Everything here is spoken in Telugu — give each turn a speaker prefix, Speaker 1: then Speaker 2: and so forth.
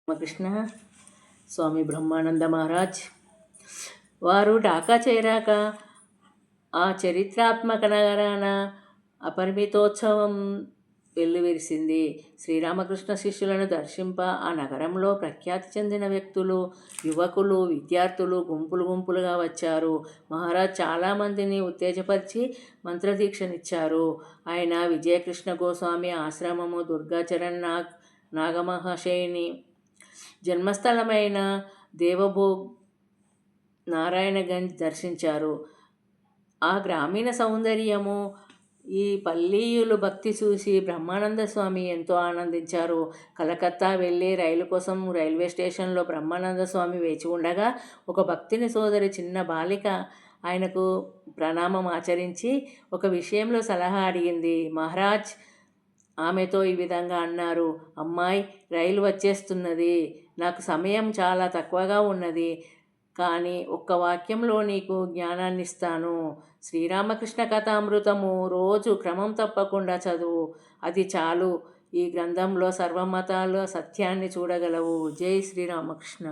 Speaker 1: రామకృష్ణ స్వామి బ్రహ్మానంద మహారాజ్ వారు ఢాకా చేరాక ఆ చరిత్రాత్మక నగరాన అపరిమితోత్సవం వెల్లువిరిసింది. శ్రీరామకృష్ణ శిష్యులను దర్శింప ఆ నగరంలో ప్రఖ్యాతి చెందిన వ్యక్తులు, యువకులు, విద్యార్థులు గుంపులు గుంపులుగా వచ్చారు. మహారాజ్ చాలామందిని ఉత్తేజపరిచి మంత్రదీక్షనిచ్చారు. ఆయన విజయకృష్ణ గోస్వామి ఆశ్రమము, దుర్గాచరణ్ నాగమహాశయుని జన్మస్థలమైన దేవభోగ్, నారాయణగంజ్ దర్శించారు. ఆ గ్రామీణ సౌందర్యము, ఈ పల్లీయులు భక్తి చూసి బ్రహ్మానంద స్వామి ఎంతో ఆనందించారు. కలకత్తా వెళ్ళి రైలు కోసం రైల్వే స్టేషన్లో బ్రహ్మానంద స్వామి వేచి ఉండగా ఒక భక్తిని సోదరి చిన్న బాలిక ఆయనకు ప్రణామం ఆచరించి ఒక విషయంలో సలహా అడిగింది. మహారాజ్ ఆమెతో ఈ విధంగా అన్నారు: అమ్మాయి, రైలు వచ్చేస్తున్నది. నాకు సమయం చాలా తక్కువగా ఉన్నది, కానీ ఒక్క వాక్యంలో నీకు జ్ఞానాన్ని ఇస్తాను. శ్రీరామకృష్ణ కథామృతము రోజు క్రమం తప్పకుండా చదువు. అది చాలు. ఈ గ్రంథంలో సర్వమతాల సత్యాన్ని చూడగలవు. జై శ్రీరామకృష్ణ.